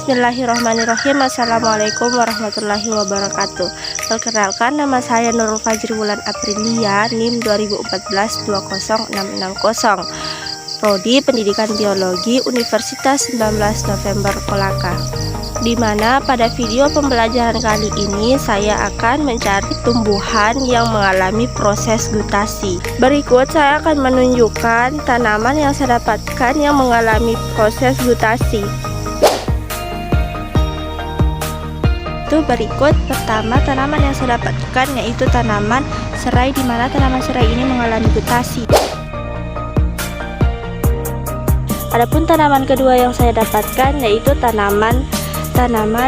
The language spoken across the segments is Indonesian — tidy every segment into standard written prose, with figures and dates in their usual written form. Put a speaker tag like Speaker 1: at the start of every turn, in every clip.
Speaker 1: Bismillahirrahmanirrahim. Assalamualaikum warahmatullahi wabarakatuh. Perkenalkan, nama saya Nurul Fajri Wulan Aprilia, NIM 2014-20660, Prodi Pendidikan Biologi, Universitas 19 November Kolaka. Di mana pada video pembelajaran kali ini saya akan mencari tumbuhan yang mengalami proses gutasi. Berikut saya akan menunjukkan tanaman yang saya dapatkan yang mengalami proses gutasi. Berikut pertama tanaman yang saya dapatkan yaitu tanaman serai, di mana tanaman serai ini mengalami gutasi. Adapun tanaman kedua yang saya dapatkan yaitu tanaman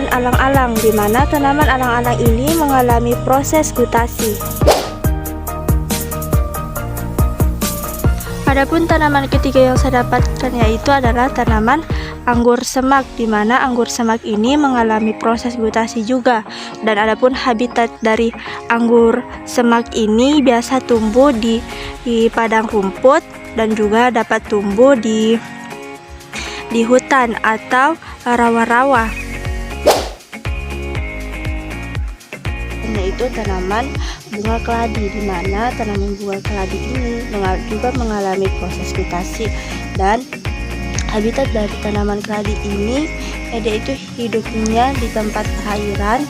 Speaker 1: alang-alang, di mana tanaman alang-alang ini mengalami proses gutasi. Adapun tanaman ketiga yang saya dapatkan yaitu adalah tanaman anggur semak, di mana anggur semak ini mengalami proses gutasi juga. Dan adapun habitat dari anggur semak ini biasa tumbuh di padang rumput dan juga dapat tumbuh di hutan atau rawa-rawa. Yaitu tanaman bunga keladi, di mana tanaman bunga keladi ini juga mengalami proses gutasi. Dan habitat dari tanaman keladi ini yaitu hidupnya di tempat perairan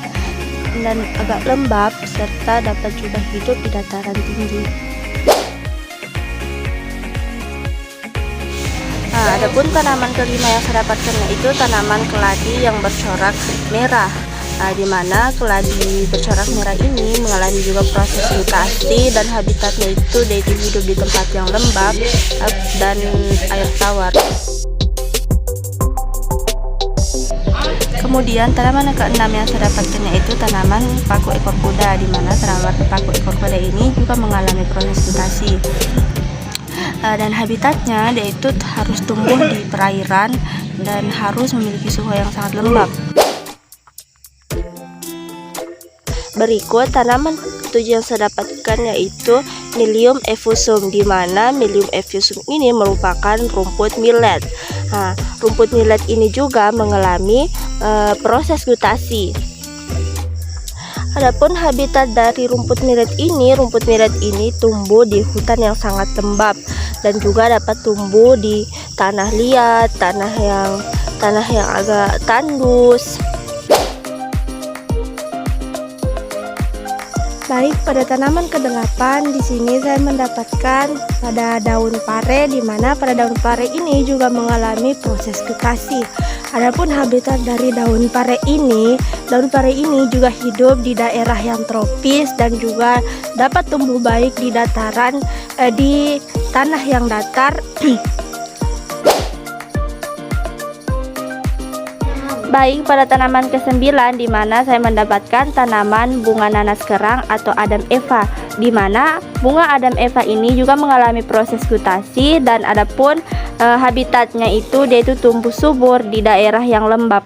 Speaker 1: dan agak lembab, serta dapat juga hidup di dataran tinggi. Adapun tanaman kelima yang saya dapatkan yaitu tanaman keladi yang bercorak merah. Di mana keladi bercorak merah ini mengalami juga proses gutasi, dan habitatnya itu hidup di tempat yang lembab dan air tawar. Kemudian tanaman yang keenam yang saya dapatkan yaitu tanaman paku ekor kuda, di mana tanaman paku ekor kuda ini juga mengalami proses gutasi. Dan habitatnya yaitu harus tumbuh di perairan dan harus memiliki suhu yang sangat lembab. Berikut tanaman ketujuh yang saya dapatkan yaitu Milium effusum, di mana Milium effusum ini merupakan rumput millet. Rumput millet ini juga mengalami proses gutasi. Adapun habitat dari rumput millet ini tumbuh di hutan yang sangat lembab dan juga dapat tumbuh di tanah liat, tanah yang agak tandus. Baik, pada tanaman ke-8 di sini saya mendapatkan pada daun pare, di mana pada daun pare ini juga mengalami proses gutasi. Adapun habitat dari daun pare ini juga hidup di daerah yang tropis dan juga dapat tumbuh baik di di tanah yang datar. Baik, pada tanaman ke-9 di mana saya mendapatkan tanaman bunga nanas kerang atau Adam Eva, di mana bunga Adam Eva ini juga mengalami proses gutasi, dan adapun habitatnya itu tumbuh subur di daerah yang lembab.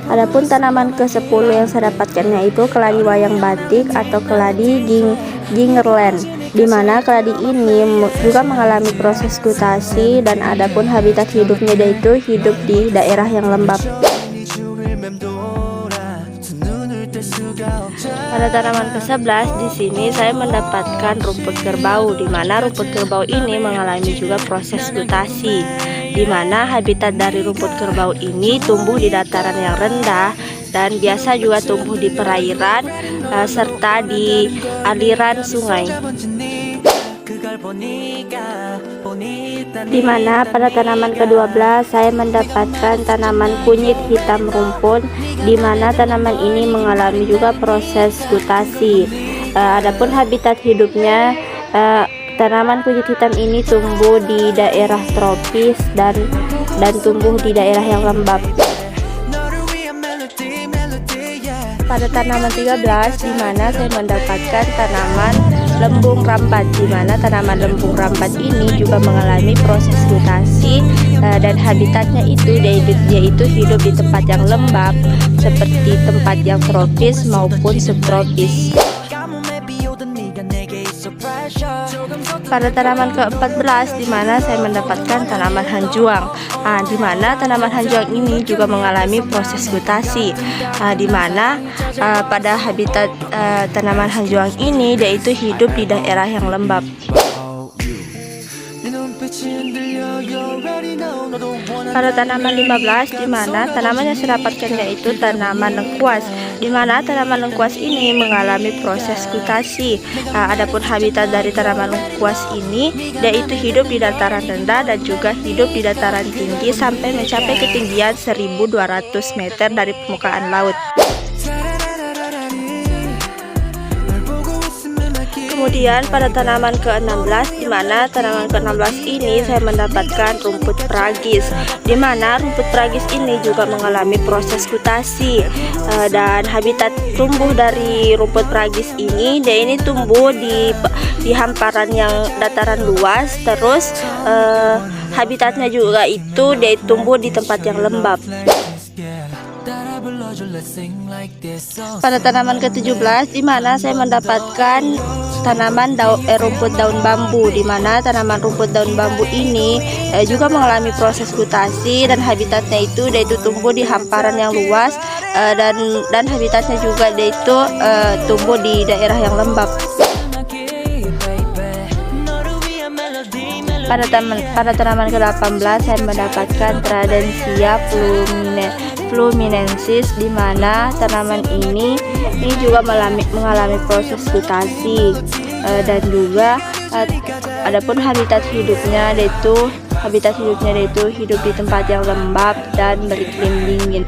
Speaker 1: Adapun tanaman ke-10 yang saya dapatkan yaitu keladi wayang batik atau keladi gingerland, di mana keladi ini juga mengalami proses gutasi, dan adapun habitat hidupnya yaitu hidup di daerah yang lembab. Pada tanaman ke-11 di sini saya mendapatkan rumput kerbau, di mana rumput kerbau ini mengalami juga proses gutasi, di mana habitat dari rumput kerbau ini tumbuh di dataran yang rendah dan biasa juga tumbuh di perairan serta di aliran sungai. Di mana pada tanaman ke-12 saya mendapatkan tanaman kunyit hitam rumpun, di mana tanaman ini mengalami juga proses gutasi. Adapun habitat hidupnya, tanaman kunyit hitam ini tumbuh di daerah tropis dan tumbuh di daerah yang lembab. Pada tanaman 13 di mana saya mendapatkan tanaman lembung rambat, di mana tanaman lembung rambat ini juga mengalami proses gutasi, dan habitatnya yaitu hidup di tempat yang lembab seperti tempat yang tropis maupun subtropis. pada tanaman ke-14 di mana saya mendapatkan tanaman hanjuang. Di mana tanaman hanjuang ini juga mengalami proses gutasi. Di mana pada habitat tanaman hanjuang ini yaitu hidup di daerah yang lembab. Pada tanaman 15 di mana tanaman yang saya dapatkan yaitu tanaman lengkuas, di mana tanaman lengkuas ini mengalami proses gutasi. Adapun habitat dari tanaman lengkuas ini yaitu hidup di dataran rendah dan juga hidup di dataran tinggi sampai mencapai ketinggian 1.200 meter dari permukaan laut. Kemudian pada tanaman ke-16 di mana tanaman ke-16 ini saya mendapatkan rumput pragis, di mana rumput pragis ini juga mengalami proses gutasi. Dan habitat tumbuh dari rumput pragis ini dia ini tumbuh di hamparan yang dataran luas, terus habitatnya juga itu dia tumbuh di tempat yang lembab. Pada tanaman ke-17 di mana saya mendapatkan tanaman rumput daun bambu, di mana tanaman rumput daun bambu ini juga mengalami proses gutasi dan habitatnya itu dia itu tumbuh di hamparan yang luas, dan habitatnya juga dia itu tumbuh di daerah yang lembab. Pada tanaman ke-18 saya mendapatkan Tradessia fluminensis, di mana tanaman ini juga mengalami proses gutasi, dan juga adapun habitat hidupnya yaitu hidup di tempat yang lembab dan beriklim dingin.